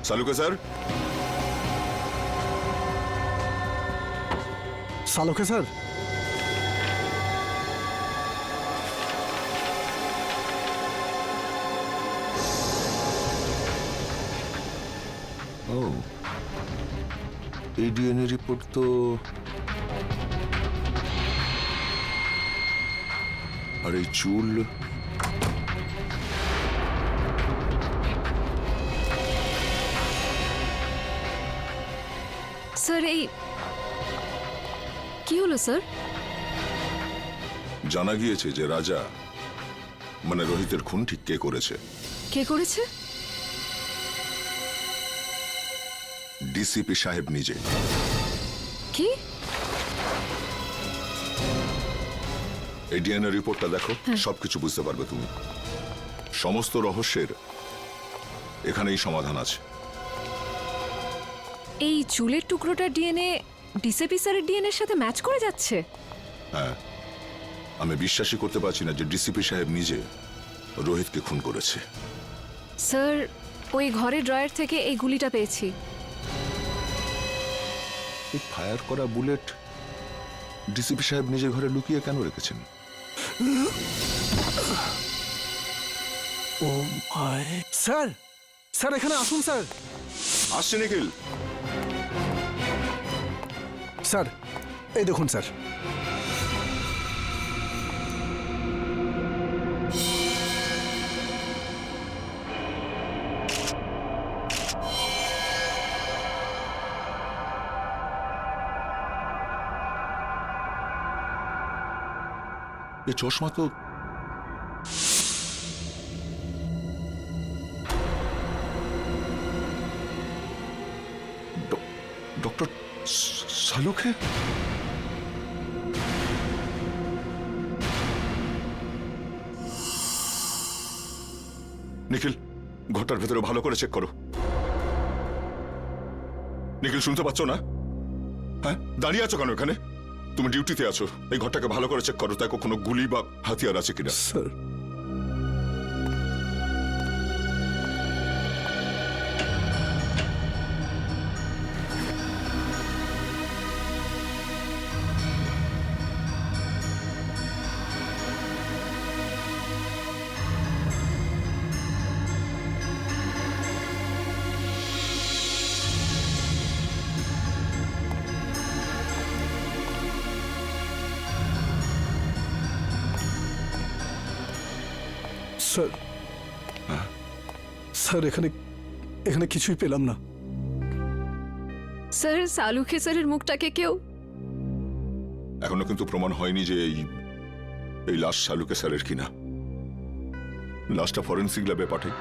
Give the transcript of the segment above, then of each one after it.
সালুকে sir. সালুকে sir. ও, এই DNA report তো আর এই চুল স্যার এই কি হলো স্যার? জানা গিয়েছে যে রাজা মানে রোহিতের খুন ঠিক কে করেছে। কে করেছে? ডিসিপি সাহেব নিজে। কি? এই ডিএনএ রিপোর্টটা দেখো, সবকিছু বুঝতে পারবে তুমি। সমস্ত রহস্যের এখানেই সমাধান আছে। এই চুলের টুকরোটার ডিএনএ ডিসিপি স্যারের ডিএনএর সাথে ম্যাচ করে যাচ্ছে? হ্যাঁ, আমি বিশ্বাসই করতে পারছি না যে ডিসিপি সাহেব নিজে রোহিতকে খুন করেছে। স্যার ওই ঘরের ড্রয়ার থেকে এই গুলিটা পেয়েছি। এই ফায়ার করা বুলেট ডিসিপি সাহেব নিজে ঘরে লুকিয়ে কেন রেখেছেন? ও মাই। স্যার, স্যার এখানে আসুন স্যার। আসছে নিখিল। স্যার এই দেখুন স্যার। এই চশমা তো ডক্টর সালুকে। নিখিল, ঘরটার ভেতরে ভালো করে চেক করো। নিখিল, শুনতে পাচ্ছ না? হ্যাঁ, দাঁড়িয়ে আছো কেন এখানে? তুমি ডিউটিতে আছো, এই ঘরটাকে ভালো করে চেক করো, তাই কোনো গুলি বা হাতিয়ার আছে কিনা। স্যার স্যার, স্যার এখানে এখানে কিছুই পেলাম না। স্যার সালুকে স্যারের মুখটাকে কেউ এখনো কিন্তু প্রমাণ হয়নি যে এই লাশ সালুকে স্যারের কিনা। লাশটা ফরেন্সিক ল্যাবে পাঠাই।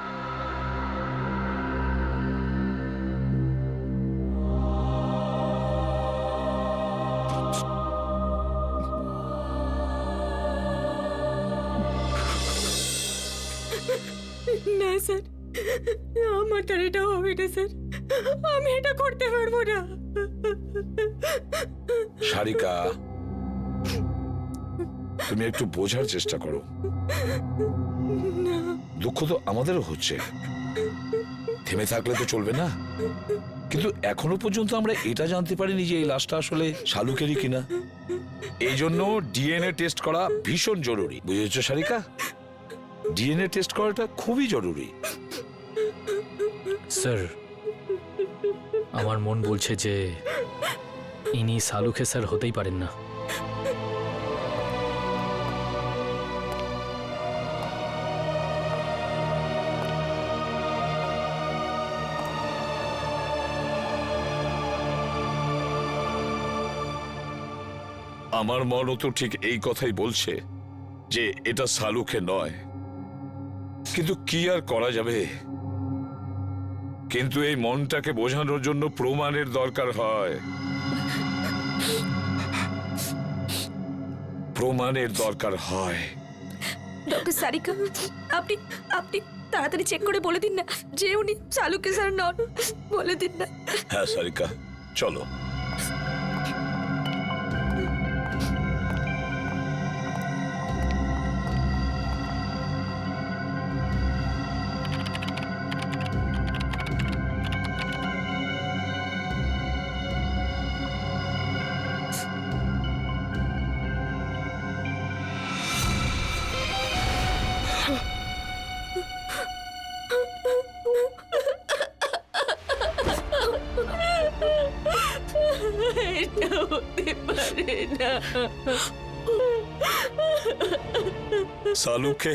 না স্যার, আমার দ্বারা এটা হবে না স্যার, আমি এটা করতে পারবো না। সারিকা, তুমি একটু বোঝার চেষ্টা করো। দুঃখ তো আমাদেরও হচ্ছে, থেমে থাকলে তো চলবে না। কিন্তু এখনো পর্যন্ত আমরা এটা জানতে পারিনি যে এই লাশটা আসলে শালুকেরই কিনা। এই জন্য ডিএনএ টেস্ট করা ভীষণ জরুরি, বুঝেছো সারিকা? ডিএনএ টেস্ট করাটা খুবই জরুরি। স্যার, আমার মন বলছে যে ইনি সালুকে স্যার হতেই পারেন না। আমার মনও তো ঠিক এই কথাই বলছে যে এটা সালুকে নয়, কিন্তু কি আর করা যাবে? কিন্তু এই মনটাকে বোঝানোর জন্য প্রমাণের দরকার হয়, প্রমাণের দরকার হয়। ডক্টর সারিকা, আপনি আপনি তাড়াতাড়ি চেক করে বলে দিন না যে উনি সালুকে স্যার নন। বলে দিন না। হ্যাঁ সারিকা, চলো। না। শালুকে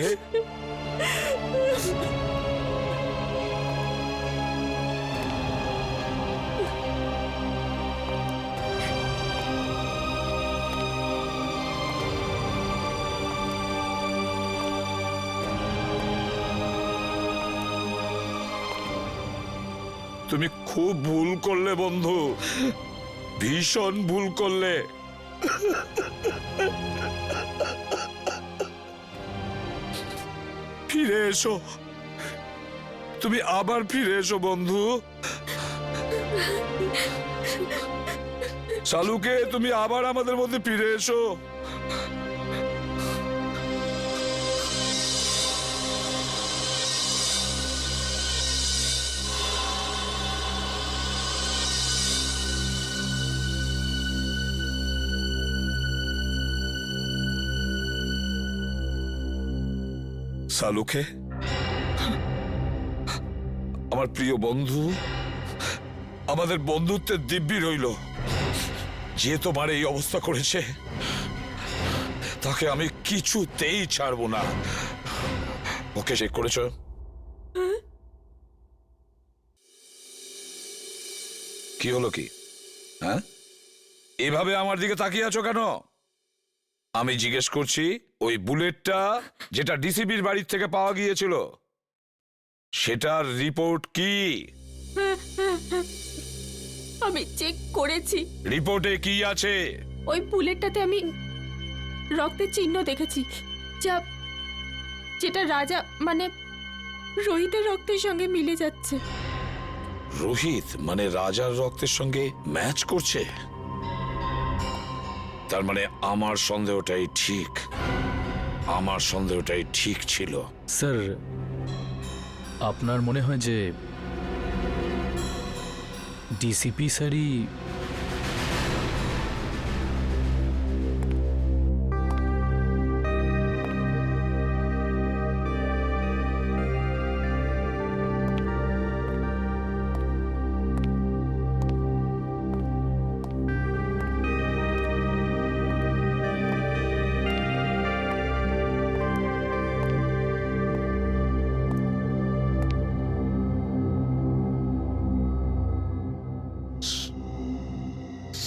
তুমি খুব ভুল করলে বন্ধু, ভীষণ ভুল করলে। ফিরে এসো, তুমি আবার ফিরে এসো বন্ধু। শালুকে তুমি আবার আমাদের মধ্যে ফিরে এসো। শালুকে, আমার প্রিয় বন্ধু, আমাদের বন্ধুত্বের দিব্যি রইল। যে তোমার এই অবস্থা করেছে তাকে আমি কিছুতেই ছাড়বো না। ওকে চেক করেছ? কি হলো কি? হ্যাঁ, এভাবে আমার দিকে তাকিয়ে আছো কেন? আমি জিজ্ঞেস করছি, ওই বুলেটটা যেটা ডিসিপির বাড়ির থেকে পাওয়া গিয়েছিল সেটার রিপোর্ট কি? আমি চেক করেছি, রিপোর্টে কি আছে? ওই বুলেটটাতে আমি রক্তের চিহ্ন দেখেছি, যেটা রাজা মানে রোহিতের রক্তের সঙ্গে মিলে যাচ্ছে। রোহিত মানে রাজার রক্তের সঙ্গে ম্যাচ করছে? তার মানে আমার সন্দেহটাই ঠিক, আমার সন্দেহটাই ঠিক ছিল। স্যার, আপনার মনে হয় যে ডিসিপি স্যারই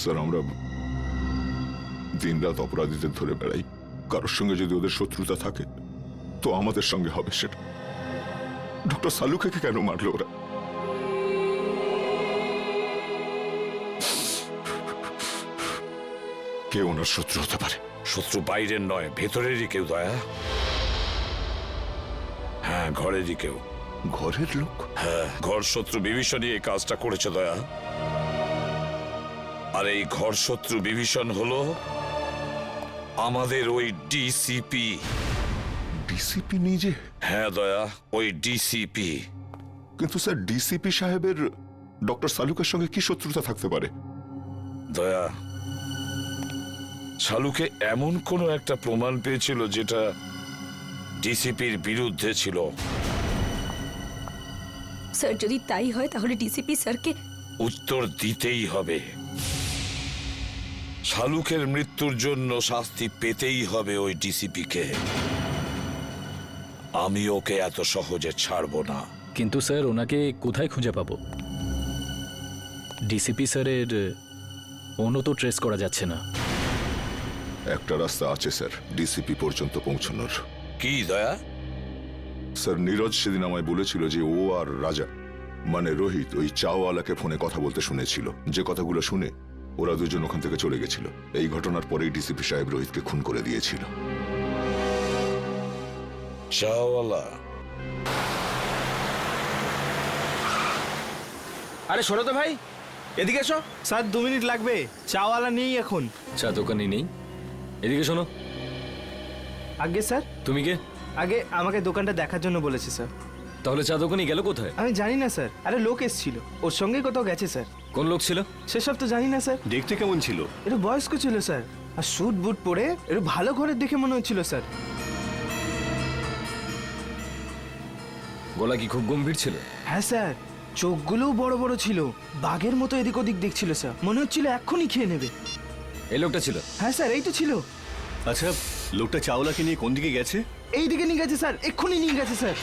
স্যার, আমরা দিনরাত অপরাধীদের ধরে বেড়াই। কারোর সঙ্গে যদি ওদের শত্রুতা থাকে তো আমাদের সঙ্গে হবে সেটা। ডক্টর সালুকে কেন মারলো ওরা? কে ওনার শত্রু হতে পারে? শত্রু বাইরের নয়, ভেতরেরই কেউ দয়া। হ্যাঁ, ঘরেরই কেউ। ঘরের লোক? হ্যাঁ, ঘর শত্রু বিভীষণই এই কাজটা করেছে দয়া। আর এই ঘর শত্রু বিভীষণ হলো আমাদের ওই ডিসিপি। ডিসিপি নিজে? হ্যাঁ দয়া, ওই ডিসিপি। কিন্তু স্যার, ডিসিপি সাহেবের ডক্টর সালুকের সঙ্গে কি শত্রুতা থাকতে পারে? দয়া, শালুকে এমন কোনো একটা প্রমাণ পেয়েছিল যেটা ডিসিপির বিরুদ্ধে ছিল। স্যার, যদি তাই হয় তাহলে ডিসিপি স্যারকে উত্তর দিতেই হবে। শালুকের মৃত্যুর জন্য শাস্তি পেতেই হবে ওই ডিসিপিকে। আমি ওকে এত সহজে ছাড়বো না। কিন্তু স্যার, ওনাকে কোথায় খুঁজে পাবো? ডিসিপি স্যারের ফোনও তো ট্রেস করা যাচ্ছে না। একটা রাস্তা আছে স্যার ডিসিপি পর্যন্ত পৌঁছানোর। কি দয়া? স্যার, নীরজ সেদিন আমায় বলেছিল যে ও আর রাজা মানে রোহিত ওই চাওয়ালাকে ফোনে কথা বলতে শুনেছিল। যে কথাগুলো শুনে ওরা দুজন ওখান থেকে চলে গেছিল। এই ঘটনার পরেই ডিসিপি সাহেব রোহিতকে খুন করে দিয়েছিল। চাওয়ালা? আরে শোনো তো ভাই, এদিকে এসো। স্যার 2 মিনিট লাগবে, চাওয়ালা নেই এখন। চা দোকানই নেই? এদিকে শোনো। আগে স্যার? তুমি কে? আগে আমাকে দোকানটা দেখার জন্য বলেছে স্যার। তাহলে চা দোকানই গেল কোথায়? আমি জানি না স্যার। আরে লোক এসেছিল, ওর সঙ্গে কোথাও গেছে স্যার। কোন লোক ছিল? সেসব তো জানি না স্যার। দেখতে কেমন ছিল? একটু বয়স্ক ছিল স্যার, আর স্যুট বুট পরে একটু ভালো ঘরের দেখে মনে হচ্ছিল স্যার। গলা কি খুব গম্ভীর ছিল? হ্যাঁ স্যার, চোখগুলোও বড় বড় ছিল, বাঘের মতো এদিক ওদিক দেখছিল স্যার। মনে হচ্ছিল এক্ষুনি খেয়ে নেবে। এই লোকটা ছিল। হ্যাঁ স্যার, এই তো ছিল। আচ্ছা, লোকটা চাওলাকে নিয়ে কোন দিকে গেছে? এই দিকে নিয়ে গেছে স্যার, এক্ষুনি নিয়ে গেছে স্যার।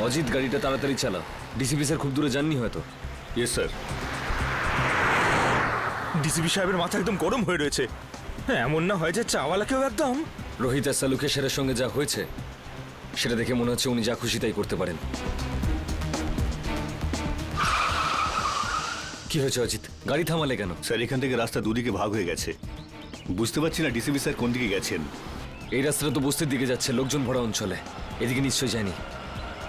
অজিত গাড়িটা তাড়াতাড়ি চালা, ডিসিপি স্যার খুব দূরে যাননি হয়তো। Yes sir. ডিসিপি সাহেবের মাথা একদম গরম হয়ে রয়েছে। হ্যাঁ, এমন না হয় যে চাওয়ালাকেও একদম। রোহিত আর সালুকের সেরের সঙ্গে যা হয়েছে সেটা দেখে মনে হচ্ছে উনি যা খুশি তাই করতে পারেন। কি হয়েছে অজিত, গাড়ি থামালে কেন? স্যার, এখান থেকে রাস্তা দুদিকে ভাগ হয়ে গেছে। বুঝতে পারছি না ডিসিপি স্যার কোন দিকে গেছেন। এই রাস্তাটা তো বস্তির দিকে যাচ্ছে, লোকজন ভরা অঞ্চলে। এদিকে নিশ্চয়ই যায়নি,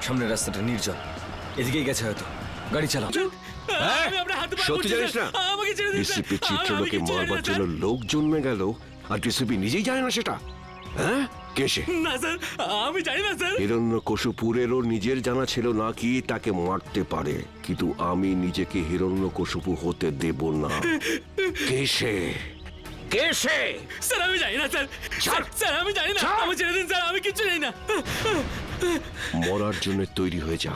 সামনের রাস্তাটা নির্জন, এদিকেই গেছে হয়তো। গাড়ি চালাও। সত্যি জানিস না ডিসিপি চিত্রলোকে মারবার জন্য লোক জন্মে গেল আর ডিসিপি নিজেই জানে না সেটা? হ্যাঁ, কে সে? না স্যার, আমি জানি না স্যার। হিরণ্যকশিপুরেরও নিজের জানা ছিল না কি তাকে মারতে পারে, কিন্তু আমি নিজেকে হিরণ্যকশিপু হতে দেব না। কে সে? কে সে? স্যার আমি জানি না স্যার। স্যার আমি জানি না, আমি ছেড়ে দিন স্যার, আমি কিচ্ছু জানি না। মরার জন্য তৈরি হয়ে যা।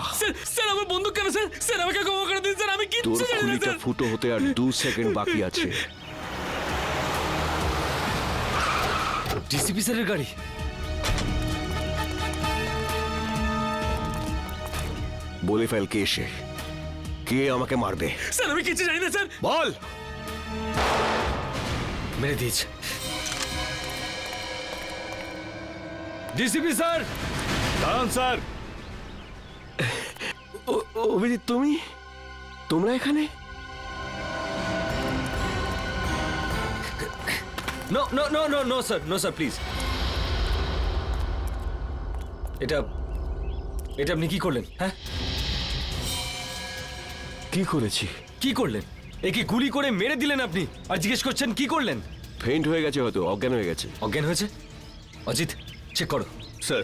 স্যার আমার বন্দুক কেন স্যার? স্যার আমাকে ক্ষমা করে দিন স্যার, আমি তোর কিচ্ছু জানি না খুলিটা স্যার। ফুটো হতে আর 2 সেকেন্ড বাকি আছে। ডিসিপি স্যারের গাড়ি। বলে ফেল কে সে, কে আমাকে মারবে? স্যার আমি কিচ্ছু জানি না স্যার। বল। মেরে দিয়েছে। ডিসিপি স্যার, দাঁড়ান স্যার। অভিজিৎ, তোমরা এখানে? No no no no no sir, no sir please. এটা এটা আপনি কি করলেন? হ্যাঁ, কি করেছি? কি করলেন? একে গুলি করে মেরে দিলেন আপনি, আর জিজ্ঞেস করছেন কি করলেন? ফেইন্ট হয়ে গেছে, হয়তো অজ্ঞান হয়ে গেছে। অজ্ঞান হয়েছে? অজিত চেক করো। স্যার,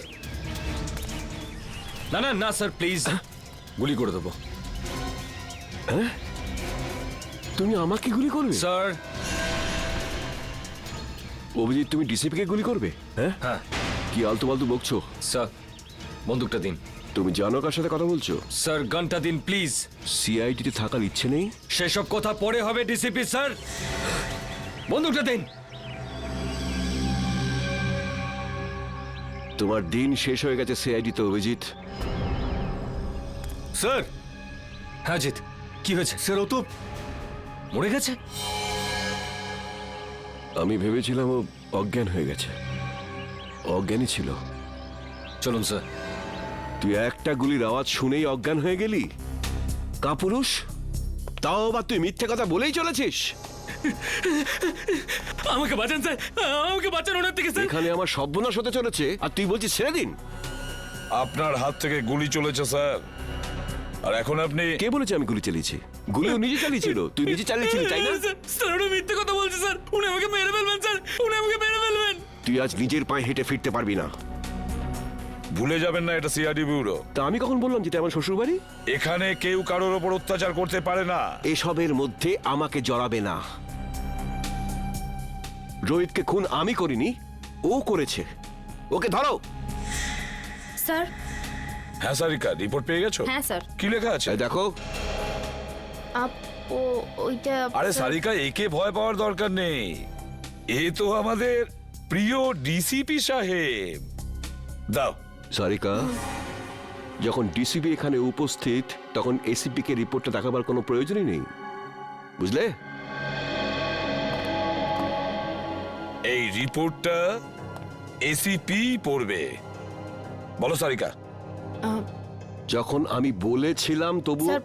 না না না স্যার প্লিজ, গুলি করে দেবো। তুমি আমাকে গুলি করবে? স্যার। অভিজিৎ, তুমি ডিসিপিকে গুলি করবে? হ্যাঁ, হ্যাঁ কি আলতু ফালতু বকছো? স্যার, বন্দুকটা দিন। তুমি জানো কার সাথে কথা বলছো? স্যার গানটা দিন প্লিজ। সিআইডিতে থাকার ইচ্ছে নেই? সেসব কথা পরে হবে ডিসিপি স্যার, বন্দুকটা দিন। তোমার দিন শেষ হয়ে গেছে সিআইডিতে, অভিজিৎ। স্যার। হ্যাঁ জিৎ, কি হয়েছে? স্যার, ও তো মরে গেছে। আমি ভেবেছিলাম ও অজ্ঞান হয়ে গেছে। অজ্ঞানই ছিল। চলুন স্যার। তুই একটা গুলির আওয়াজ শুনেই অজ্ঞান হয়ে গেলি? কাপুরুষ, তাও আবার তুই মিথ্যে কথা বলেই চলেছিস। আমাকে বাঁচান স্যার, আমাকে বাঁচান ওনার থেকে স্যার। এখানে আমার সর্বনাশ হতে চলেছে আর তুই বলছিস ছেড়ে দিন। আপনার হাত থেকে গুলি চলেছে স্যার, আর এখন আপনি... কে বলেছে আমি গুলি চালিয়েছি? গুলি ও নিজে চালিয়েছিল। তুই নিজে চালিয়েছিলি, তাই না? স্যার উনি মিথ্যে কথা বলছে স্যার, উনি আমাকে মেরে ফেলবেন স্যার, উনি আমাকে মেরে ফেলবেন। তুই আজ নিজের পায়ে হেঁটে ফিরতে পারবি না। ভুলে যাবেন না এটা সিআইডি ব্যুরো। তা আমি কখন বললাম যেটা আমার শ্বশুর বাড়ি? এখানে কেউ কারোর ওপর অত্যাচার করতে পারে না। এসবের মধ্যে আমাকে জড়াবে না। রোহিতকে খুন আমি করিনি, ও করেছে। ওকে ধরো। স্যার। হ্যাঁ সারিকা, রিপোর্ট পেয়ে গেছো? হ্যাঁ স্যার। কি লেখা আছে এই দেখো। ওইটা আরে সারিকা, একে ভয় পাওয়ার দরকার নেই, এ তো আমাদের প্রিয় ডিসিপি সাহেব। দাও। সারিকা, যখন ডিসিপি এখানে উপস্থিত তখন এসিপি কে রিপোর্টটা দেখাবার কোনো প্রয়োজনই নেই, বুঝলে? এই রিপোর্টটা এসিপি পড়বে। বলো সারিকা। যখন আমি বলেছিলাম তবু... স্যার,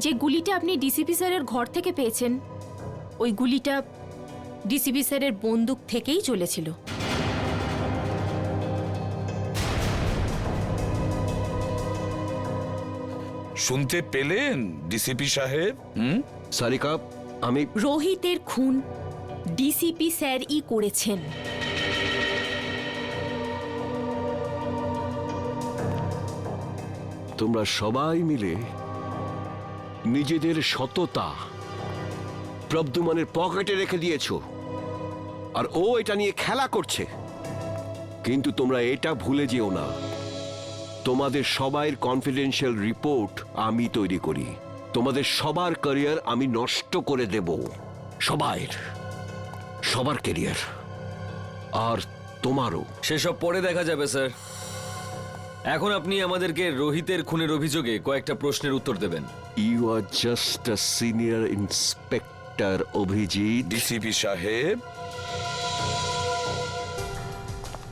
যে গুলিটা আপনি ডিসিপি স্যারের ঘর থেকে পেয়েছেন ওই গুলিটা ডিসিপি স্যারের বন্দুক থেকেই চলেছিল। শুনতে পেলেন ডিসিপি সাহেব? সারিকা, আমি... রোহিতের খুন ডিসিপি স্যারই করেছেন। তোমরা সবাই মিলে নিজেদের সততা প্রদ্যুম্নের পকেটে রেখে দিয়েছো, আর ও এটা নিয়ে খেলা করছে। কিন্তু তোমরা এটা ভুলে যেও না, তোমাদের সবাইয়ের কনফিডেন্সিয়াল রিপোর্ট আমি তৈরি করি, তোমাদের সবার ক্যারিয়ার আমি নষ্ট করে দেব, সবার ক্যারিয়ার, আর তোমারও। সেসব পরে দেখা যাবে স্যার। এখন আপনি আমাদেরকে রোহিতের খুনের অভিযোগে কয়েকটা প্রশ্নের উত্তর দেবেন। You are just a senior inspector Abhijit. DCP সাহেব,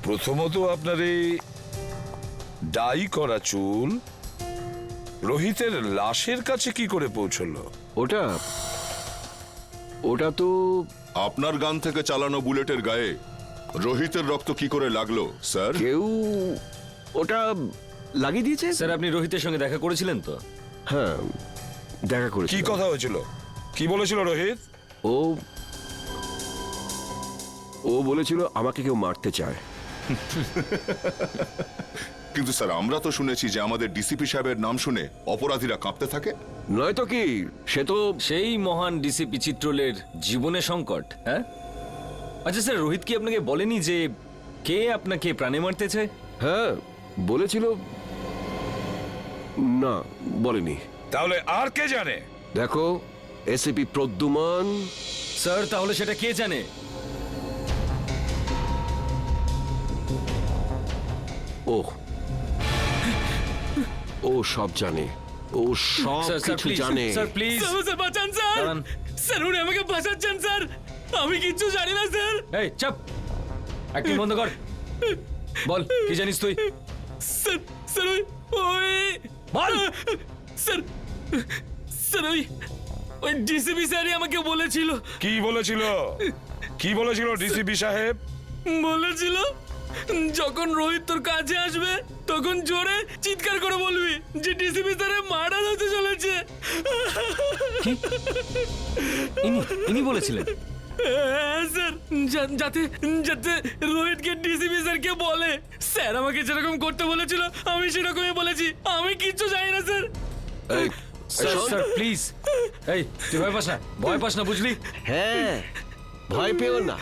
প্রথমত আপনার এই ডাই করা চুল রোহিতের লাশের কাছে কি করে পৌঁছলো? ওটা তো আপনার গান থেকে চালানো বুলেটের গায়ে রোহিতের রক্ত কি করে লাগলো স্যার? কেউ ওটা লাগিয়ে দিয়েছে। স্যার, আপনি রোহিতের সঙ্গে দেখা করেছিলেন তো? হ্যাঁ, দেখা করেছি। কি কথা হয়েছিল? কি বলেছিল রোহিত? ও বলেছিল আমাকে কেউ মারতে চায়। কিন্তু স্যার, আমরা তো শুনেছি যে আমাদের ডিসিপি সাহেবের নাম শুনে অপরাধীরা কাঁপতে থাকে। নয়তো কি, সে তো সেই মহান ডিসিপি চিত্রলের জীবনে সংকট। হ্যাঁ, আচ্ছা স্যার, রোহিত কি আপনাকে বলেনি যে কে আপনাকে প্রাণে মারতেছে? হ্যাঁ বলেছিল। না, বলেনি। তাহলে আর কে জানে? দেখো, এসিপি প্রদ্যুমান। স্যার, তাহলে সেটা কে জানে? ও সব জানে, ও সব স্যার, স্যার, কিছু please, জানে। স্যার প্লিজ স্যার বাঁচান স্যার, দাঁড়ান। স্যার উনি আমাকে বাঁচাচ্ছেন স্যার, আমি কিচ্ছু জানি না স্যার। এই চাপ, অ্যাক্টিং বন্ধ কর। বল, কি জানিস তুই? স্যার স্যার ওই বল। স্যার স্যার ওই ডিসিপি স্যারই আমাকে বলেছিল। কি বলেছিল? কি বলেছিল ডিসিপি সাহেব? বলেছিল যখন রোহিত তোর কাছে আসবে তখন জোরে চিৎকার করে বলবি যে ডিসিপি স্যারের মার্ডার হতে চলেছে। ইনি বলেছিলেন? হ্যাঁ, স্যার, যাতে যাতে রোহিতকে ডিসিপি স্যারকে বলে। স্যার আমাকে যেরকম করতে বলেছিল আমি সেরকমই বলেছি, আমি কিচ্ছু জানি না স্যার। এই, স্যার, শোন। Sir please. এই তুই ভয় পাস না, বুঝলি? হ্যাঁ, ভয় পেও না,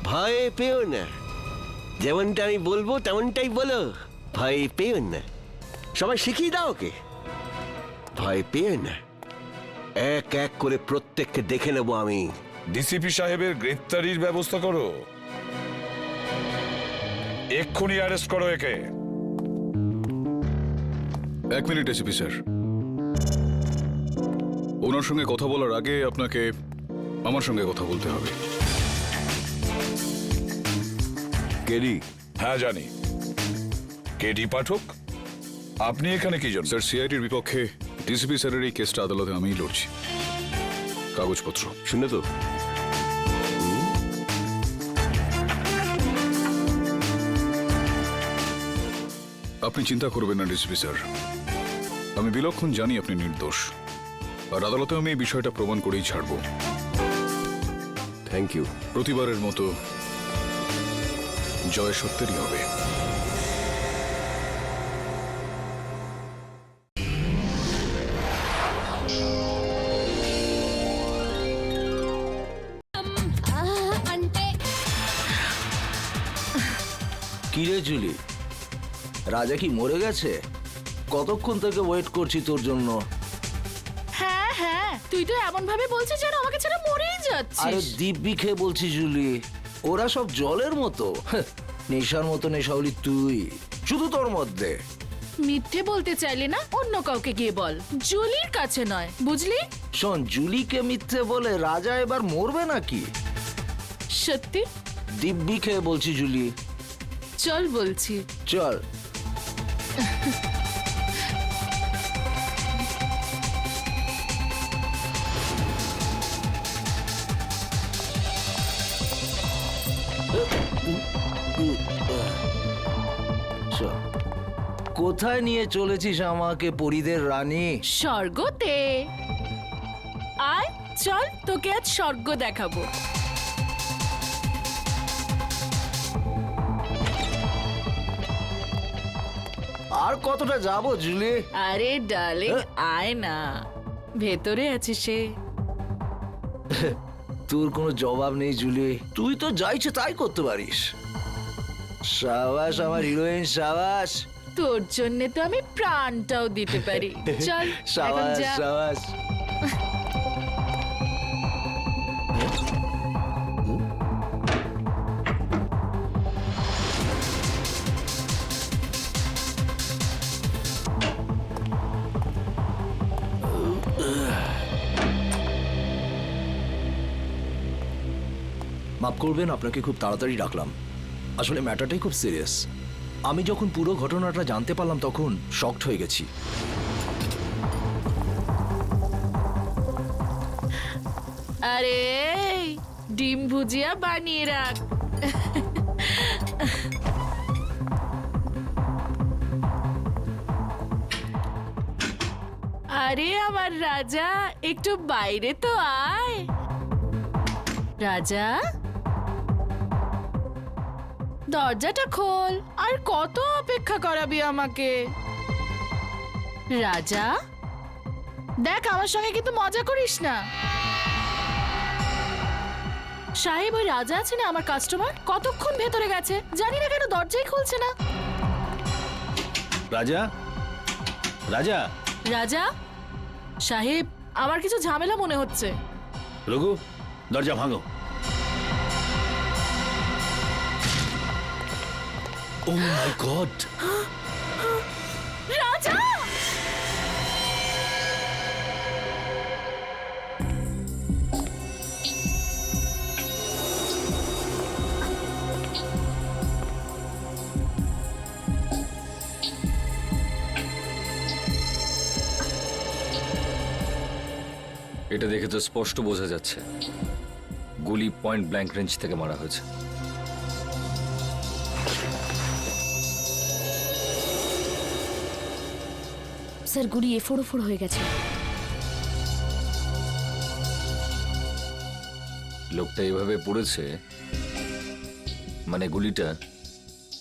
ভয় পেও না। যেমনটা আমি বলবো তেমনটাই বলো, ভয় পেও না। সবাই শিখিয়ে দাও ওকে, ভয় পেও না। এক এক করে প্রত্যেককে দেখে নেবো আমি। ডিসিপি সাহেবের গ্রেফতারির ব্যবস্থা করো, এক্ষুনি অ্যারেস্ট করো একে। এক মিনিট এসিপি স্যার, ওনার সঙ্গে কথা বলার আগে আপনাকে আমার সঙ্গে কথা বলতে হবে। কেডি? হ্যাঁ জানি। কেডি পাঠক, আপনি এখানে কি জন্য? স্যার, সিআইডির বিপক্ষে ডিসিপি স্যারের এই কেসটা আদালতে আমিই লড়ছি। কাগজপত্র শুনে তো? আপনি চিন্তা করবেন না ডিসিপি স্যার, আমি বিলক্ষণ জানি আপনি নির্দোষ, আর আদালতে আমি এই বিষয়টা প্রমাণ করেই ছাড়ব। Thank you. প্রতিবারের মতো জয় সত্যেরই হবে। কিরে জুলি, রাজা কি মরে গেছে? কতক্ষণ থেকে ওয়েট করছি তোর জন্য। হ্যাঁ হ্যাঁ, তুই তো এমন ভাবে বলছিস যেন আমাকে ছেড়ে মরেই আরে যাচ্ছিস। দিব্যি খেয়ে বলছি জুলি, ওরা সব জলের মতো। নেশার মতো নেশাউলি তুই, শুধু তোর মধ্যে। মিথ্যে বলতে চাইলে না অন্য কাউকে গিয়ে বল, জুলির কাছে নয়, বুঝলি? শোন, জুলিকে মিথ্যে বলে রাজা এবার মরবে নাকি? সত্যি? দিব্যি খেয়ে বলছি জুলি। চল বলছি। চল। কোথায় নিয়ে চলেছিস আমাকে, পরীদের রানী? স্বর্গতে। আয় চল, তোকে আজ স্বর্গ দেখাবো। আর কতটা যাবো জুলি? আরে ডার্লিং, আয় না, ভেতরে আছে সে। তোর কোনো জবাব নেই জুলি, তুই তো যা ইচ্ছে তাই করতে পারিস। সাবাস আমার হিরোইন, সাবাস। তোর জন্য তো আমি প্রাণটাও দিতে পারি। চল এখন যা। সাবাস মাফ করবেন, আপনাকে খুব তাড়াতাড়ি ডাকলাম। আসলে ম্যাটারটাই খুব সিরিয়াস। আমি যখন পুরো ঘটনাটা জানতে পারলাম তখন শকড হয়ে গেছি। আরে ডিম ভুজিয়া বানিয়ে রাখ। আরে আমার রাজা, একটু বাইরে তো আয়। রাজা, দরজাটা খোল। আর কত অপেক্ষা করাবি আমাকে? রাজা, দেখ আমার সঙ্গে কিন্তু মজা করিস না। সাহেব, ওই রাজা আছে না আমার কাস্টমার, কতক্ষণ ভেতরে গেছে, জানি না কেন দরজাই খুলছে না। রাজা, রাজা, রাজা সাহেব, আমার কিছু ঝামেলা মনে হচ্ছে। রঘু, দরজা ভাঙো। ও মাই গড! রাজা! এটা দেখে তো স্পষ্ট বোঝা যাচ্ছে গুলি পয়েন্ট ব্ল্যাঙ্ক রেঞ্জ থেকে মারা হয়েছে। স্যার, গুলি এ4 হয়ে গেছে। লোকটা এভাবে পড়েছে মানে গুলিটা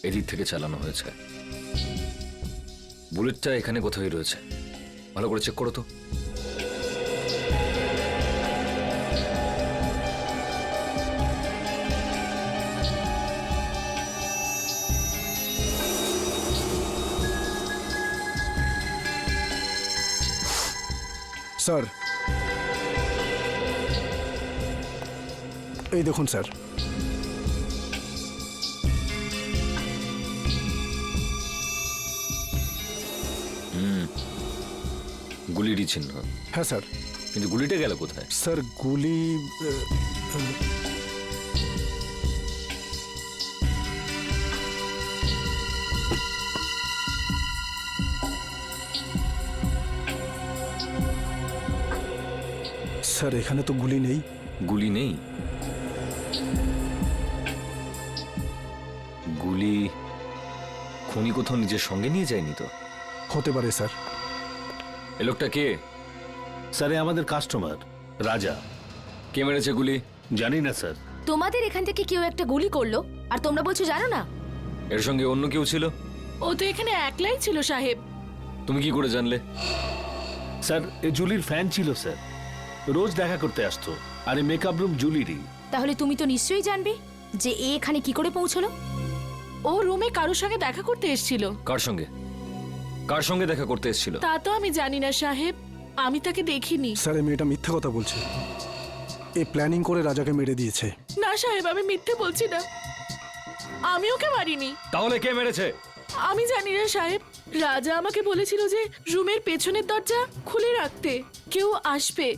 এদিক থেকে চালানো হয়েছে। বুলেটটা এখানে কোথায় রয়েছে, ভালো করে চেক করো তো। স্যার, এই দেখুন স্যার। গুলিরই চিহ্ন। হ্যাঁ স্যার। কিন্তু গুলিটা গেল কোথায়? স্যার, গুলি স্যার, এখানে তো গুলি নেই। গুলি নেই? গুলি খুনি কোথাও নিজের সঙ্গে নিয়ে যায়নি তো? হতে পারে স্যার। এ লোকটা কে? স্যার, আমাদের কাস্টমার রাজা। কে মেরেছে গুলি? জানি না স্যার। তোমাদের এখান থেকে কেউ একটা গুলি করলো আর তোমরা বলছো জানো না? এর সঙ্গে অন্য কেউ ছিল? ও তো এখানে একলাই ছিল সাহেব। তুমি কি করে জানলে? স্যার, এ জুলির ফ্যান ছিল স্যার, রোজ দেখা করতে আসতো। আর এই মেকআপ রুম জুলিরই। তাহলে তুমি তো নিশ্চয়ই জানবে যে এ এখানে কি করে পৌঁছলো। ও রুমে কারোর সঙ্গে দেখা করতে এসেছিল। কার সঙ্গে? কার সঙ্গে দেখা করতে এসেছিল? তা তো আমি জানি না সাহেব, আমি তাকে দেখিনি। স্যার, এই মেয়েটা মিথ্যে কথা বলছে। এ প্ল্যানিং করে রাজাকে মেরে দিয়েছে। না সাহেব, আমি মিথ্যে বলছি না, আমি ওকে মারিনি। তাহলে কে মেরেছে? আমি জানি না সাহেব, রাজা আমাকে বলেছিল যে রুমের পেছনের দরজা খুলে রাখতে, কেউ আসবে।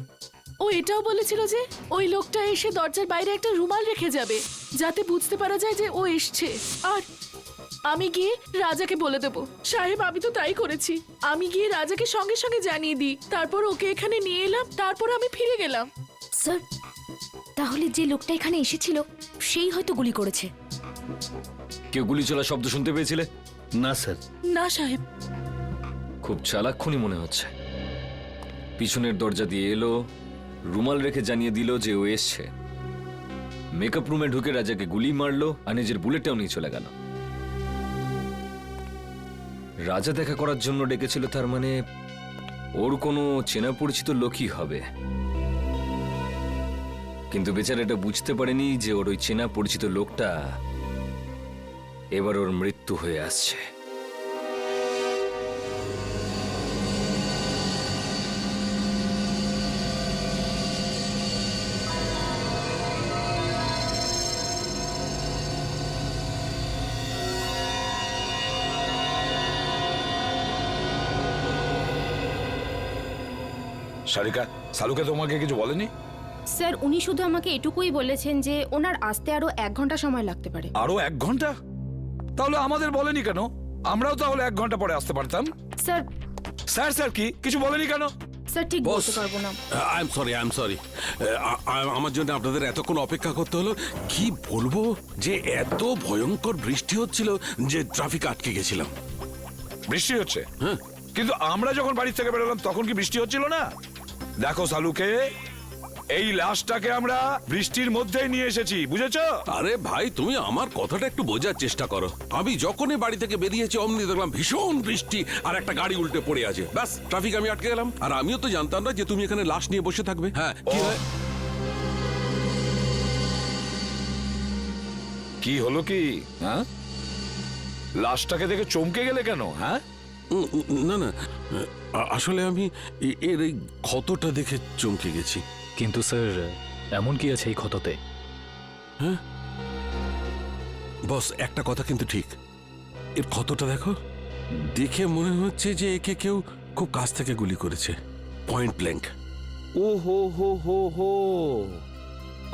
ও এটাও বলেছিল যে ওই লোকটা এসে দরজার বাইরে একটা রুমাল রেখে যাবে, যাতে বুঝতে পারা যায় যে ও এসছে। আর আমি গিয়ে রাজাকে বলে দেব। সাহেব, আমি তো তাই করেছি। আমি গিয়ে রাজাকে সঙ্গে সঙ্গে জানিয়ে দিই, তারপর ওকে এখানে নিয়ে এলাম, তারপর আমি ফিরে গেলাম। স্যার, তাহলে যে লোকটা এখানে এসেছিল সেই হয়তো গুলি করেছে। কেউ গুলি চলার শব্দ শুনতে পেয়েছিলে? না স্যার। না সাহেব। খুব চালাক খুনি মনে হচ্ছে। পিছনের দরজা দিয়ে এলো, রুমাল রেখে জানিয়ে দিল যে ও এসছে, মেকআপ রুমে ঢুকে রাজাকে গুলি মারলো আর নিজের বুলেটটাও নিয়ে চলে গেল। রাজা দেখা করার জন্য ডেকেছিল, তার মানে ওর কোনো চেনা পরিচিত লোকই হবে। কিন্তু বেচারা এটা বুঝতে পারেনি যে ওর ওই চেনা পরিচিত লোকটা এবার ওর মৃত্যু হয়ে আসছে। সারিকা, শালুকে তোমাকে কিছু বলেনি? স্যার উনি শুধু আমাকে এটুকুই বলেছেন যে ওনার আসতে আরো 1 ঘন্টা সময় লাগতে পারে। আরো 1 ঘন্টা? তাহলে আমাদের বলেনি কেন? আমরাও তাহলে 1 ঘন্টা পরে আসতে পারতাম। স্যার স্যার স্যার কি কিছু বলেনি কেন? স্যার ঠিক বলতে পারবো না। আই এম সরি আমার জন্য আপনাদের এতক্ষণ অপেক্ষা করতে হলো। কি বলবো যে এত ভয়ঙ্কর বৃষ্টি হচ্ছিল যে ট্রাফিক আটকে গেছিলাম। বৃষ্টি হচ্ছে? হ্যাঁ, কিন্তু আমরা যখন বাড়ি থেকে বেরোলাম তখন কি বৃষ্টি হচ্ছিল না? দেখো শালুকে, এই লাশটাকে আমরা বৃষ্টির মধ্যেই নিয়ে এসেছি, বুঝেছো? আরে ভাই, তুমি আমার কথাটা একটু বোঝার চেষ্টা করো। আমি যখনই বাড়ি থেকে বেরিয়েছি অমনি দেখলাম ভীষণ বৃষ্টি আর একটা গাড়ি উল্টে পড়ে আছে। ব্যাস, ট্রাফিক আমি আটকে গেলাম। আর আমিও তো জানতাম না যে তুমি এখানে লাশ নিয়ে বসে থাকবে। হ্যাঁ, কি হয়? কি হলো কি? হ্যাঁ, লাশটাকে দেখে চমকে গেলে কেন? হ্যাঁ, না না, আসলে আমি এর এই ক্ষতটা দেখে চমকে গেছি। কিন্তু স্যার, এমন কি আছে এই ক্ষততে? হ্যাঁ বস, একটা কথা কিন্তু ঠিক, এর ক্ষতটা দেখো, দেখে মনে হচ্ছে যে একে কেউ খুব কাছ থেকে গুলি করেছে, পয়েন্ট ব্ল্যাঙ্ক। ও হো হো হো হো,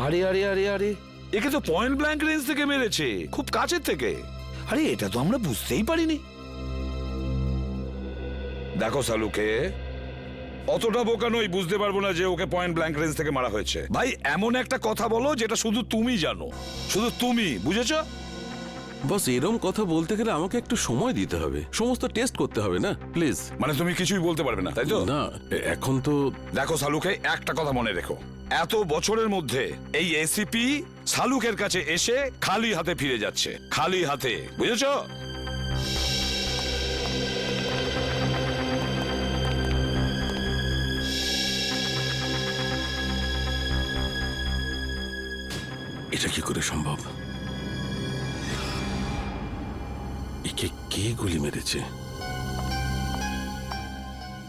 আরে আরে আরে আরে, একে তো পয়েন্ট ব্ল্যাঙ্ক রেঞ্জ থেকে মেরেছে, খুব কাছের থেকে। আরে এটা তো আমরা বুঝতেই পারিনি। দেখো শালুকে, অতটা বোকা নই, বুঝতে পারবো না যে ওকে পয়েন্ট ব্ল্যাঙ্ক রেঞ্জ থেকে মারা হয়েছে। ভাই, এমন একটা কথা বলো যেটা শুধু তুমি জানো, শুধু তুমি, বুঝেছো? বস, এরম কথা বলতে গেলে আমাকে একটু সময় দিতে হবে, সমস্ত টেস্ট করতে হবে না, প্লিজ। মানে তুমি কিছুই বলতে পারবে না, তাই তো? না, এখন তো দেখো শালুকে, একটা কথা মনে রেখো, এত বছরের মধ্যে এই এসিপি শালুকের কাছে এসে খালি হাতে ফিরে যাচ্ছে, খালি হাতে, বুঝেছো? এটা কি করে সম্ভব? একে কে গুলি মেরেছে?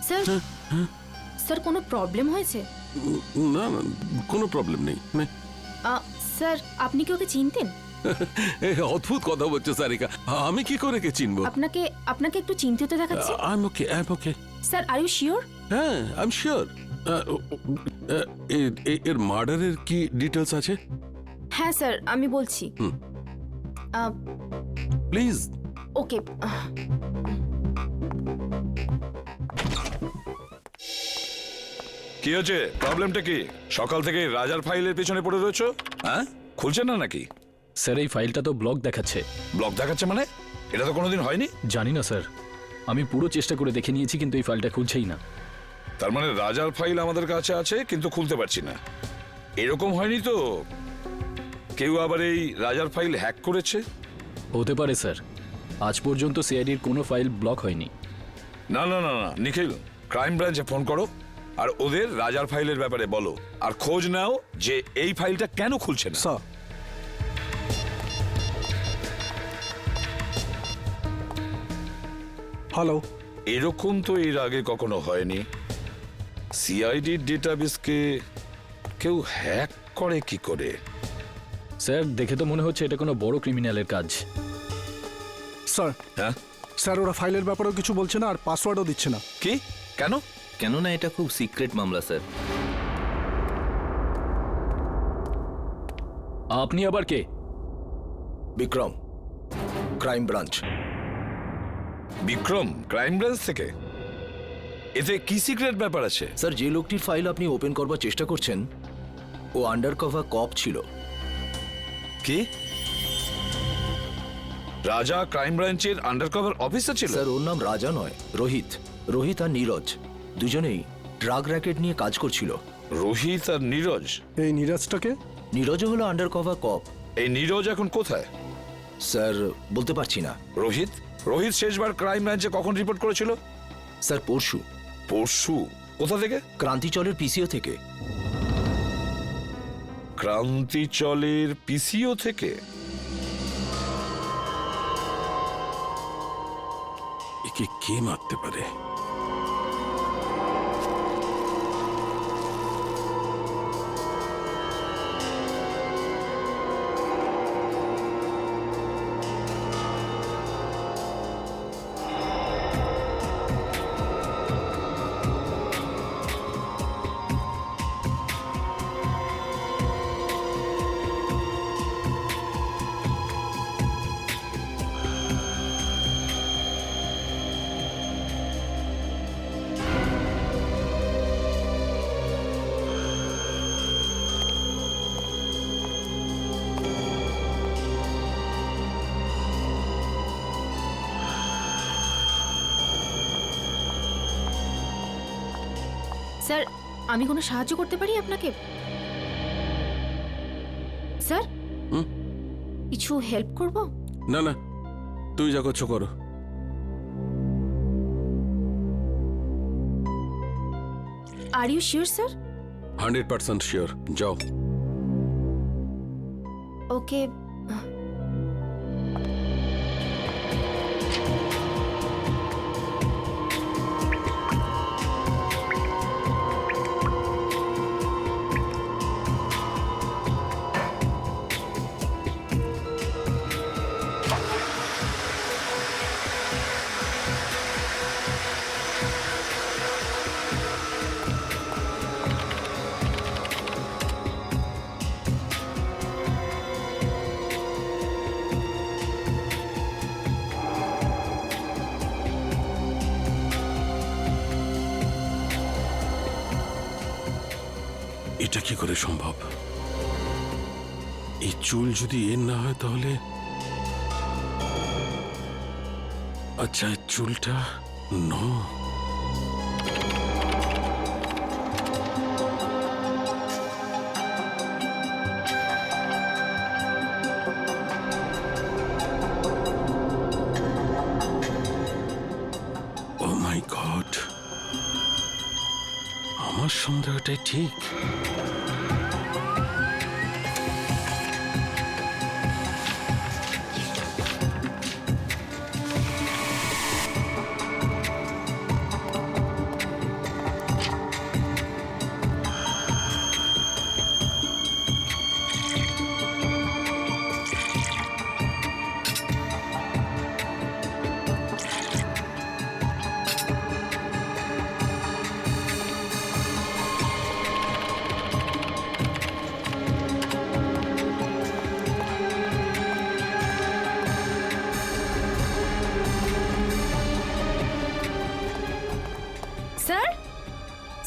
স্যার স্যার কোনো প্রবলেম হয়েছে? না না, কোনো প্রবলেম নেই। স্যার আপনি কি ওকে চিনতেন? অদ্ভুত কথা বলছো সারিকা, আমি কি করে কে চিনবো? আপনাকে আপনাকে একটু চিন্তিত দেখাচ্ছে। I am okay. Sir are you sure? হ্যাঁ, আই এম শিওর। এর মার্ডারের কি ডিটেলস আছে? হ্যাঁ স্যার, আমি বলছি। প্লিজ। ওকে। কি হচ্ছে? প্রবলেমটা কি? সকাল থেকে রাজার ফাইলের পেছনে পড়ে রয়েছো? হ্যাঁ, খুলছে না নাকি? স্যার, এই ফাইলটা তো ব্লক দেখাচ্ছে। ব্লক দেখাচ্ছে মানে? এটা তো কোনোদিন হয়নি। জানি না স্যার, আমি পুরো চেষ্টা করে দেখে নিয়েছি কিন্তু এই ফাইলটা খুলছেই না। তার মানে রাজার ফাইল আমাদের কাছে আছে কিন্তু খুলতে পারছি না। এরকম হয়নি তো কেউ আবার এই রাজার ফাইল হ্যাক করেছে? হতে পারে স্যার, আজ পর্যন্ত সিআইডির কোনো ফাইল ব্লক হয়নি। না না না না, নিখিল, ক্রাইম ব্রাঞ্চে ফোন করো আর ওদের রাজার ফাইলের ব্যাপারে বলো, আর খোঁজ নাও যে এই ফাইলটা কেন খুলছে না। Sir, hello. এরকম তো এর আগে কখনো হয়নি। সিআইডির ডেটাবেসকে কেউ হ্যাক করে কি করে? স্যার, দেখে তো মনে হচ্ছে এটা কোনো বড় ক্রিমিনালের কাজ। স্যার, হ্যাঁ স্যার, ওরা ফাইলের ব্যাপারেও কিছু বলছে না আর পাসওয়ার্ডও দিচ্ছে না। কি? কেন? কেননা এটা খুব সিক্রেট মামলা স্যার। আপনি আবার কে? Vikram, crime branch. Vikram, crime branch থেকে? এতে কি সিক্রেট ব্যাপার আছে? স্যার, যে লোকটির ফাইল আপনি ওপেন করবার চেষ্টা করছেন ও আন্ডারকভার কপ ছিল। কি? রাজা ক্রাইম ব্রাঞ্চের আন্ডারকভার অফিসার ছিল? স্যার, ওর নাম রাজা নয়, রোহিত। রোহিত আর নীরজ দুজনেই ড্রাগ র্যাকেট নিয়ে কাজ করছিল। রোহিত আর নীরজ? এই নীরজটাকে? নীরজও হলো আন্ডারকভার কপ। এই নীরজ এখন কোথায়? স্যার, বলতে পারছি না। রোহিত? রোহিত শেষবার ক্রাইম ব্রাঞ্চে কখন রিপোর্ট করেছিল? স্যার, পরশু। পরশু? কোথা থেকে? ক্রান্তিচলের পিসিও থেকে। ক্রান্তিচলের পিসিও থেকে? একে কে মারতে পারে? স্যার আমি কোনো সাহায্য করতে পারি আপনাকে স্যার? কিছু হেল্প করব? না না, তুমি যা করছো করো। Are you sure sir? 100% sure. যাও। ওকে। এটা কি করে সম্ভব? এই চুল যদি এর না হয় তাহলে আচ্ছা, এই চুলটা নো। ও মাই গড, আমার সন্দেহটাই ঠিক। স্যার,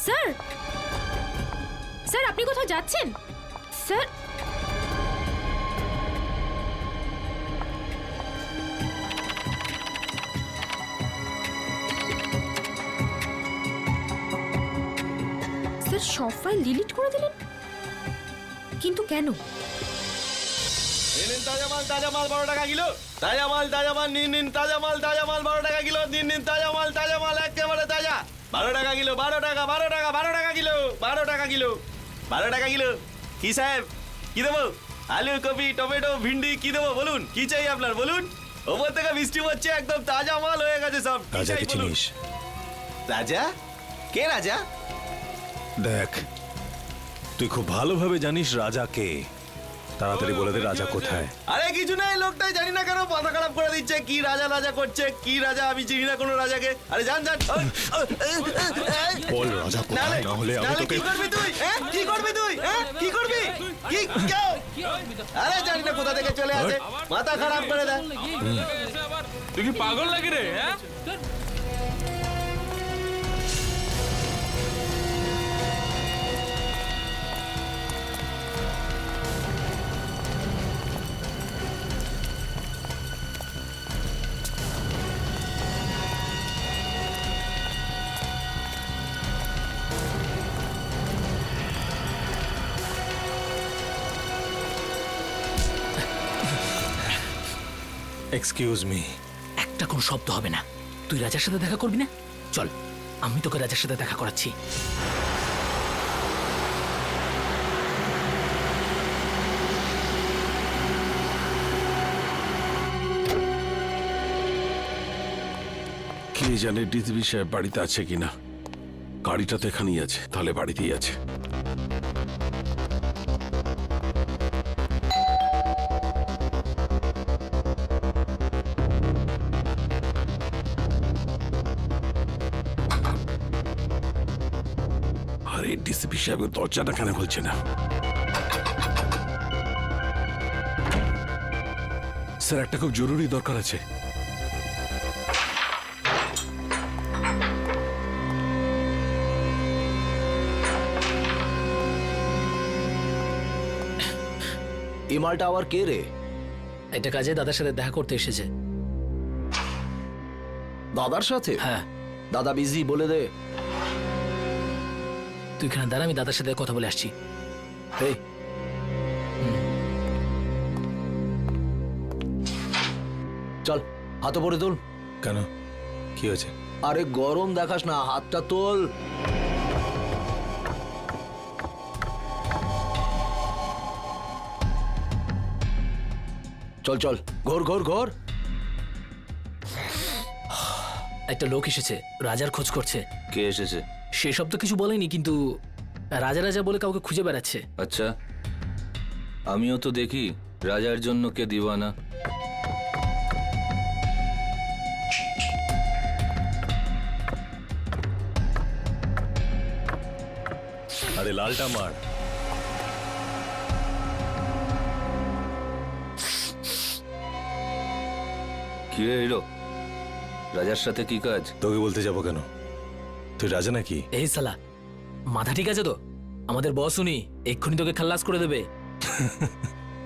স্যার, স্যার আপনি কোথাও যাচ্ছেন? স্যার, স্যার সব ফাইল ডিলিট করে দিলেন, কিন্তু কেন? তাজা মাল 12 টাকা কিলো। তাজা মাল নিন তাজা মাল 12 টাকা কিলো। নিন তাজা মাল একেবারে তাজা। 12 টাকা কিলো, 12 টাকা, 12 টাকা, 12 টাকা কিলো, 12 টাকা কিলো, 12 টাকা কিলো। কি সাহেব, কি দেবো? আলু, কপি, টমেটো, ভিন্ডি কি দেবো বলুন? কি চাই আপনার বলুন? ওপর থেকে বৃষ্টি হচ্ছে, একদম তাজা মাল হয়ে গেছে সব। রাজাকে চিনিস? রাজা? কে রাজা? দেখ, তুই খুব ভালোভাবে জানিস রাজা কে। তাড়াতাড়ি বলে দে রাজা কোথায়। আরে কিছু নাই, লোকটাই জানি না কেন মাথা খারাপ করে দিচ্ছে। কি রাজা রাজা করছে, কি রাজা? আমি চিনি না কোনো রাজাকে। আরে জান জান। বল রাজা কোথায়, না হলে আমি তোকে। কি করবি তুই? কি করবি তুই? কি করবি? কি কেউ? আরে জানি না কোথা থেকে চলে আসে, মাথা খারাপ করে দেয়। তুই কি পাগল লাগে রে? হ্যাঁ, এক্সকিউজ মি। একটা কোনো শব্দ হবে না। তুই রাজার সাথে দেখা করবি না? চল, আমি তোকে রাজার সাথে দেখা করাচ্ছি। কে জানে ডিসিপি সাহেব বাড়িতে আছে কিনা। গাড়িটা তো এখানেই আছে, তাহলে বাড়িতেই আছে। আরে ডিসিপি সাহেব দরজাটা কেন খুলছে না? স্যার, একটা খুব জরুরি দরকার আছে। এই মালটা আবার কে রে? এটা কাজে দাদার সাথে দেখা করতে এসেছে। দাদার সাথে? হ্যাঁ। দাদা বিজি, বলে দে। তুই এখানে দাঁড়া, আমি দাদার সাথে কথা বলে আসছি। এই চল হাতে পরে তোল। কেন, কি হয়েছে? আরে গরম দেখাস না, হাতটা তোল। চল চল, ঘোর ঘোর ঘোর। একটা লোক এসেছে, রাজার খোঁজ করছে। কে এসেছে? সেসব তো কিছু বলেনি, কিন্তু রাজা রাজা বলে কাউকে খুঁজে বেড়াচ্ছে। আচ্ছা, আমিও তো দেখি রাজার জন্য কে দিওয়ানা। আরে লালটা মার। কি রে হিরো, রাজার সাথে কি কাজ? তোকে বলতে যাবো কেন? তুই রাজা নাকি? এই সালা, মাথা ঠিক আছে তো? আমাদের বস উনি, এক্ষুনি তোকে খাল্লাস করে দেবে।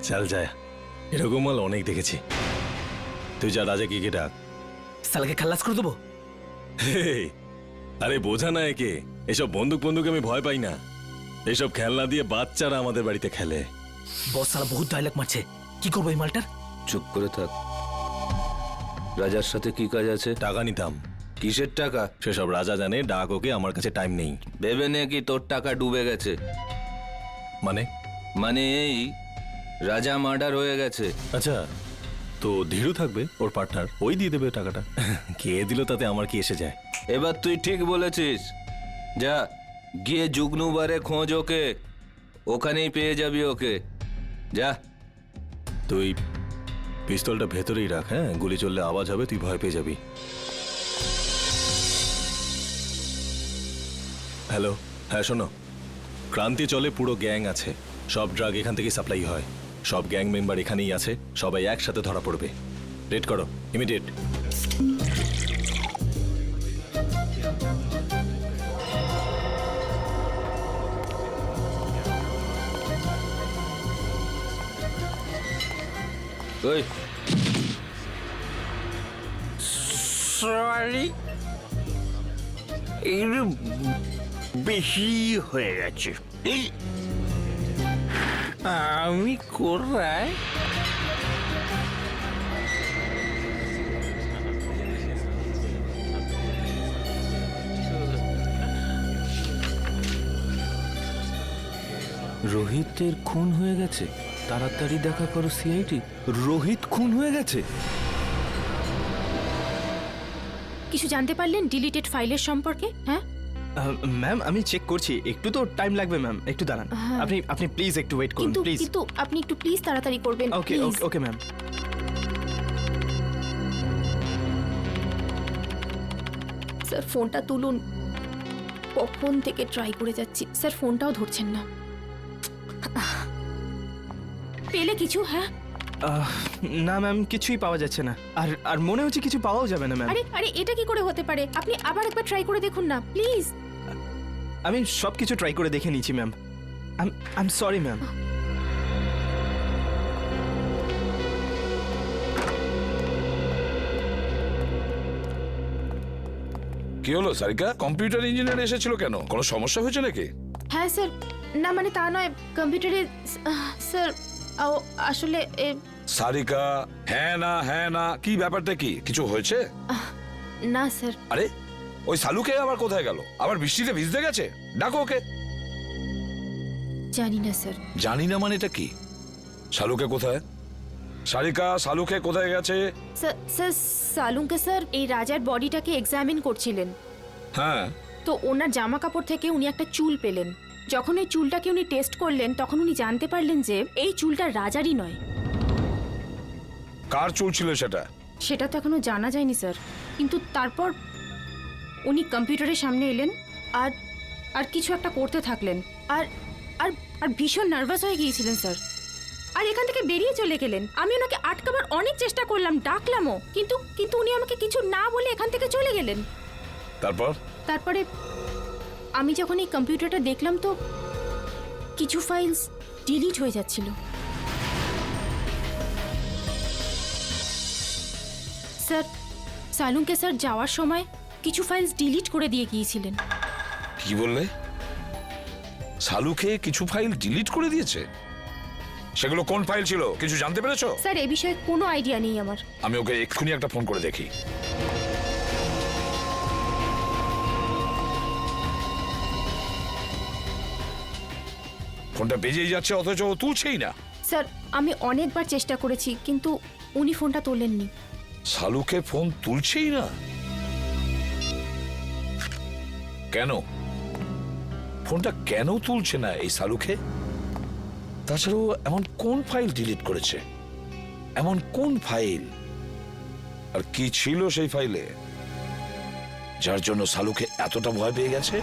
চল যায়, এরকম মাল অনেক দেখেছি। তুই যা রাজা কি ডাক। সালাকে খাল্লাস করে দেবো। হেই, আরে বোঝা না একে, এসব বন্দুক বন্দুক আমি ভয় পাই না। এসব খেলনা দিয়ে বাচ্চারা আমাদের বাড়িতে খেলে। বস সালা বহুত ডায়লগ মারছে, কি করবো এই মালটার? চুপ করে থাক। রাজার সাথে কি কাজ আছে? টাকা নিতাম। কিসের টাকা? সেসব রাজা জানে, ডাক ওকে, আমার কাছে টাইম নেই। ভেবে নে কি তোর টাকা ডুবে গেছে? মানে? মানে এই রাজা মার্ডার হয়ে গেছে। আচ্ছা, তো ধীরু থাকবে, ওর পার্টনার, ওই দিয়ে দেবে টাকাটা। কে দিল তাতে আমার কি এসে যায়? এবার তুই ঠিক বলেছিস। যা গিয়ে জুগনুবারে খোঁজ ওকে, ওখানেই পেয়ে যাবি ওকে। যা। তুই পিস্তলটা ভেতরেই রাখ, হ্যাঁ? গুলি চললে আওয়াজ হবে, তুই ভয় পেয়ে যাবি। হ্যালো, হ্যাঁ শোনো, ক্রান্তি চলে পুরো গ্যাং আছে, সব ড্রাগ এখান থেকে সাপ্লাই হয়, সব গ্যাং মেম্বার এখানেই আছে, সবাই একসাথে ধরা পড়বে। রেড করো, ইমিডিয়েট। ওই সরি, একটু বেশি হয়ে গেছে। আমি কোথায়? রোহিতের খুন হয়ে গেছে, তাড়াতাড়ি দেখা করো সিআইডি। রোহিত খুন হয়ে গেছে। কিছু জানতে পারলেন ডিলিটেড ফাইলের সম্পর্কে? হ্যাঁ ম্যাম, আমি চেক করছি, একটু তো টাইম লাগবে ম্যাম, একটু দাঁড়ান। হ্যাঁ। আপনি প্লিজ একটু ওয়েট করুন প্লিজ। কিন্তু আপনি একটু প্লিজ তাড়াতাড়ি করবেন। ওকে please। Okay ma'am. স্যার ফোনটা তুলুন, কখন থেকে ট্রাই করে যাচ্ছি, স্যার ফোনটাও ধরছেন না। পেলে কিছু? হ্যাঁ না ম্যাম, কিছুই পাওয়া যাচ্ছে না, আর মনে হচ্ছে কিছু পাওয়াও যাবে না ম্যাম। আরে আরে এটা কি করে হতে পারে? আপনি আবার একবার ট্রাই করে দেখুন না প্লিজ। আমি সব কিছু ট্রাই করে দেখে নিয়েছি ma'am. I am sorry ma'am. কি হলো সারিকা, কম্পিউটার ইঞ্জিনিয়ার এসেছিল কেন? কোনো সমস্যা হয়েছে নাকি? হ্যাঁ স্যার, না মানে তা নয়, কম্পিউটারে স্যার আসলে সারিকা, হ্যাঁ না কি ব্যাপারটা কি? কিছু হয়েছে? না স্যার। আরে ওই সালুকে আবার কোথায় গেল? আবার বৃষ্টিতে ভিজতে গেছে? ডাকো ওকে। জানি না স্যার। জানি না মানে এটা কি? সালুকে কোথায়? সারিকা, সালুকে কোথায় গেছে? স্যার সালুকে স্যার এই রাজার বডিটাকে এক্সামিন করছিলেন। হ্যাঁ, তো ওনার জামা কাপড় থেকে উনি একটা চুল পেলেন। যখন এই চুলটাকে উনি টেস্ট করলেন তখন উনি জানতে পারলেন যে এই চুলটা রাজারই নয়। কার চুল ছিল সেটা? সেটা তো এখনো জানা যায়নি স্যার, কিন্তু তারপর উনি কম্পিউটারের সামনে এলেন আর আর কিছু একটা করতে থাকলেন, আর আর আর ভীষণ নার্ভাস হয়ে গিয়েছিলেন স্যার, আর এখান থেকে বেরিয়ে চলে গেলেন। আমি ওনাকে আটকাবার অনেক চেষ্টা করলাম, ডাকলামও, কিন্তু উনি আমাকে কিছু না বলে এখান থেকে চলে গেলেন। তারপরে আমি যখন এই কম্পিউটারটা দেখলাম তো কিছু ফাইলস ডিলিট হয়ে যাচ্ছিল। স্যার সালুকে স্যার যাওয়ার সময় কিছু ফাইলস ডিলিট করে দিয়ে গিয়েছিলেন। কি বললে? সালুকে কিছু ফাইল ডিলিট করে দিয়েছে। সেগুলো কোন ফাইল ছিল কিছু জানতে পেরেছো? স্যার এ বিষয়ে কোনো আইডিয়া নেই আমার। আমি ওকে এক্ষুনি একটা ফোন করে দেখি। ফোনটা বেজেই যাচ্ছে অথচ ও তুলছেই না। স্যার আমি অনেকবার চেষ্টা করেছি কিন্তু উনি ফোনটা তোলেননি। সালুকে ফোন তুলছেই না কেন? ফোনটা কেন তুলছে না এই সালুকে? তাছাড়াও এমন কোন ফাইল ডিলিট করেছে? এমন কোন ফাইল? আর কি ছিল সেই ফাইলে যার জন্য সালুকে এতটা ভয় পেয়ে গেছে?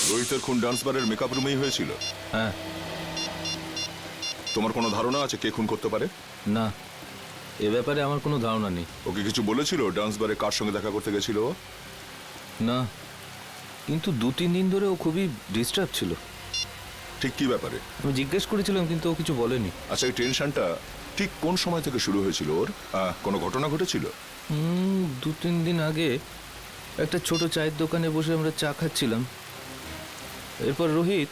রোহিতের খুন ডান্স বারের মেকআপ রুমেই হয়েছিল? হ্যাঁ। তোমার কোনো ধারণা আছে কে খুন করতে পারে? না, এ ব্যাপারে আমার কোনো ধারণা নেই। ওকে কিছু বলেছিল ডান্স বারে কার সঙ্গে দেখা করতে গেছিল? না, কিন্তু 2-3 দিন ধরে ও খুবই ডিস্টার্ব ছিল। ঠিক কি ব্যাপারে? আমি জিজ্ঞেস করেছিলাম কিন্তু ও কিছু বলেনি। আচ্ছা, এই টেনশনটা ঠিক কোন সময় থেকে শুরু হয়েছিল ওর? কোনো ঘটনা ঘটেছিল? 2-3 দিন আগে একটা ছোট চায়ের দোকানে বসে আমরা চা খাচ্ছিলাম। এরপর রোহিত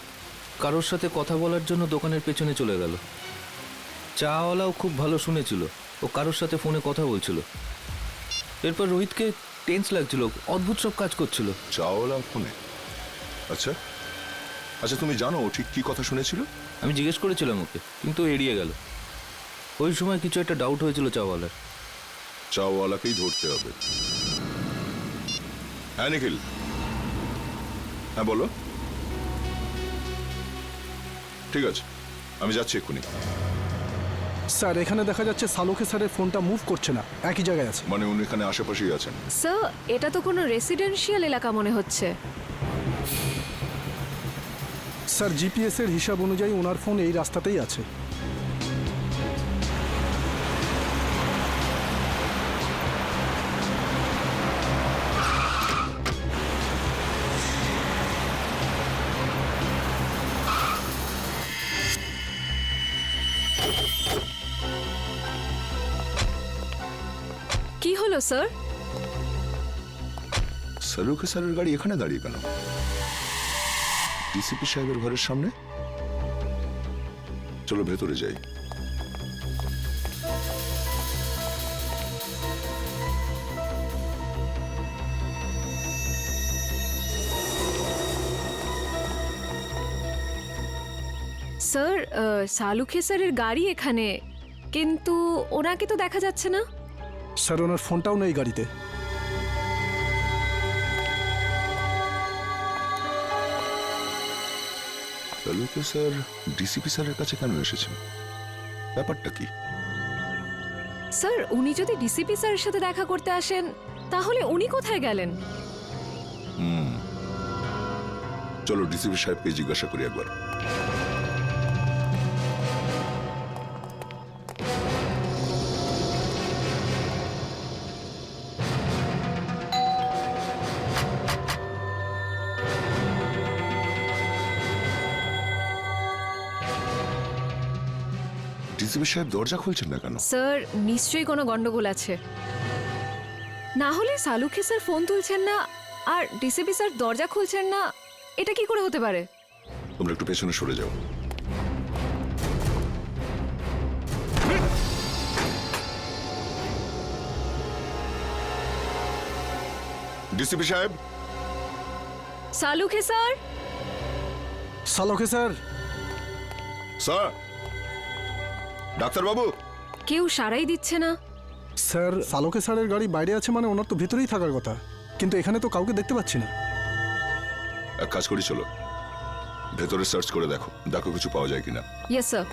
কারোর সাথে কথা বলার জন্য দোকানের পেছনে চলে গেল। চাওয়ালাও খুব ভালো শুনেছিল, ও কারোর সাথে ফোনে কথা বলছিল। এরপর রোহিতকে টেন্স লাগছিল, অদ্ভুত সব কাজ করছিল। চাওয়ালা ফোনে? আচ্ছা আচ্ছা, তুমি জানো ও ঠিক কি কথা শুনেছিল? আমি জিজ্ঞেস করেছিলাম ওকে, কিন্তু ও এড়িয়ে গেল। ওই সময় কিছু একটা ডাউট হয়েছিল চাওয়ালার। চাওয়ালাকেই ধরতে হবে। হ্যাঁ নিখিল, হ্যাঁ বলো। ঠিক আছে, আমি যাচ্ছি এক্ষুনি। স্যার এখানে দেখা যাচ্ছে সালুকে স্যারের ফোনটা মুভ করছে না, একই জায়গায় আছে। মানে উনি এখানে আশেপাশেই আছেন? স্যার এটা তো কোনো রেসিডেন্সিয়াল এলাকা মনে হচ্ছে। স্যার জিপিএস এর হিসাব অনুযায়ী ওনার ফোন এই রাস্তাতেই আছে। কি হলো স্যার? সালুকে স্যারের গাড়ি এখানে দাঁড়িয়ে কেন? ডিসিপি সাহেবের ঘরের সামনে? চলো ভেতরে যাই। স্যার সালুখে স্যারের গাড়ি এখানে, কিন্তু ওনাকে তো দেখা যাচ্ছে না। স্যার ওনার ফোনটাও নেই গাড়িতে। সালুকে স্যার ডিসিপি স্যারের কাছে কেন এসেছেন? ব্যাপারটা কি? স্যার উনি যদি ডিসিপি স্যারের সাথে দেখা করতে আসেন তাহলে উনি কোথায় গেলেন? চলো ডিসিপি সাহেবকে জিজ্ঞাসা করি একবার। ডিসিপি সাহেব দরজা খুলছেন না কেন? স্যার নিশ্চয়ই কোনো গন্ডগোল আছে, না হলে সালুখে স্যার ফোন তুলছেন না আর ডিসিপি স্যার দরজা খুলছেন না, এটা কি করে হতে পারে? তোমরা একটু পেছনে সরে যাও। ডিসিপি সাহেব। Salunkhe sir. Salunkhe sir. Sir. Doctor বাবু। কেউ সারাই দিচ্ছে না। স্যার সালোকে স্যারের গাড়ি বাইরে আছে মানে ওনার তো ভিতরেই থাকার কথা, কিন্তু এখানে তো কাউকে দেখতে পাচ্ছি না। এক কাজ করি, চলো ভেতরে সার্চ করে দেখো, দেখো কিছু পাওয়া যায় কিনা। Yes sir.